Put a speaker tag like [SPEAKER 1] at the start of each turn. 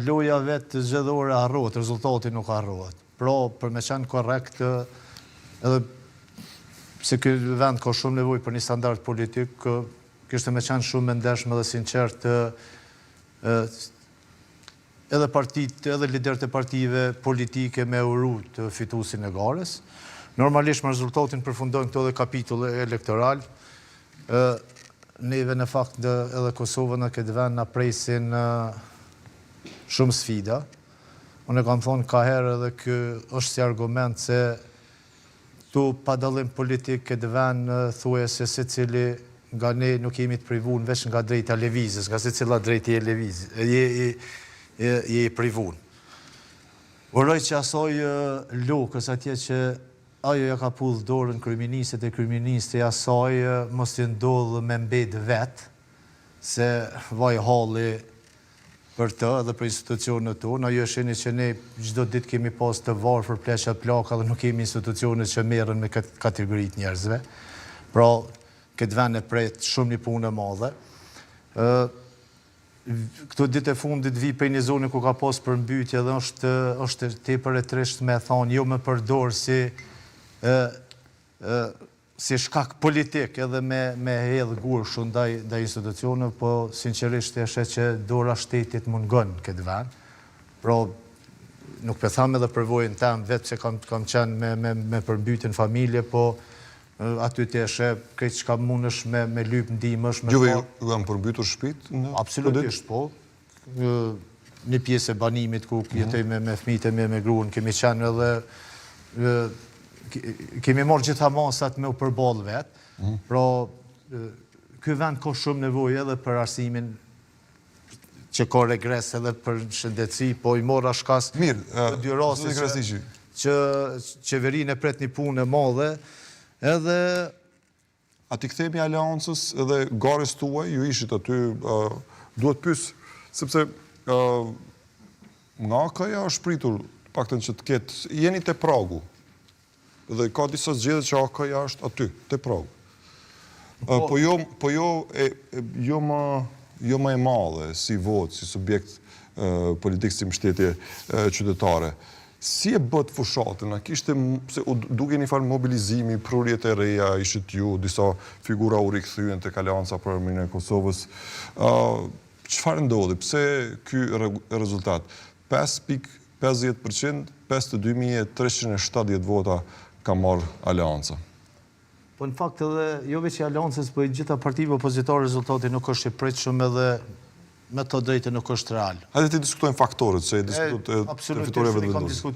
[SPEAKER 1] loja vetë zgjedhore harrohet, rezultati nuk harrohet. Pra, për me qenë korrekt, edhe se ky vend ka shumë nevojë për një standard politik, kishte me qenë shumë e ndershme dhe sinqert edhe partitë, edhe liderët e partive politike me uru të fituesin e gares. Normalisht me rezultatin përfundojnë këto dhe kapitull elektoral. Neve në fakt edhe Kosovën në këtë vend na presin shumë sfida. Unë kam thonë ka herë edhe ky është si argument se tu pa dallim politik këtë vend thuaj se secili nga ne nuk jemi të privuar veç nga drejta e lëvizjes, nga secila drejtë e lëvizjes, je i privuar. Uroj që asoj lokës atje që ajo ja ka pull dorën kryeministit e kryeministi i asaj mos t'i ndodhë me mbet vetë, se vaj halli për të dhe për institucionet tonë. Ajo shihni që ne çdo ditë kemi pas të varfër pleqa plaka dhe nuk kemi institucionet që merren me këtë kategoritë njerëzve. Pra, këtë vend e pret shumë një punë e madhe. Këto ditë e fundit vi për një zonë ku ka pas përmbytje dhe është tepër e trisht me thonë jo më përdor si shkak politik edhe me hedhë gurë ndaj institucione, po sinqerisht e shet që dora shtetit mungon këtë vend. Pra, nuk për thamë edhe përvojën tem, vetë që kam qenë me përmbytjen familje, po aty të eshe këtë që ka mundësh me lyp ndihmësh.
[SPEAKER 2] Juve ju kam përmbytur shtëpit?
[SPEAKER 1] Absolutisht, po. Një pjesë e banimit ku jetoj me fëmijët e me gruan, kemi qenë edhe kemi marrë gjitha masat me u përballë vetë. Pra, ky vend ka shumë nevojë edhe për arsimin që ka regres edhe për shëndetësi, po i mora shkas të dy raste që qeverinë e pret një punë e madhe, edhe
[SPEAKER 2] a ti kthehemi aleancës edhe gares tuaj, ju ishit aty, duhet pyes, sepse nga AKJ është pritur, paktën që të ketë, jeni te pragu, dhe ka disa zgjedhje që AKJ është aty, te pragu. Po jo më e madhe si votë, si subjekt politik, si mbështetje qytetare. Si e bët fushatën? A kishte, se duke një farë mobilizimi, prurjet e reja, ishit ju, disa figura u rikthyen tek Aleanca për Armiqin e Kosovës. Çfarë ndodhi? Pse ky rezultat? 5.50%, 52.370 vota ka marrë Aleanca.
[SPEAKER 1] Po në fakt edhe jo veç i Aleancës, po i gjitha partive opozitare rezultati nuk është i pritshëm edhe me të drejtë nuk është real.
[SPEAKER 2] Hajde të diskutojmë faktorët, se e diskutojmë fitoreve të vendosur.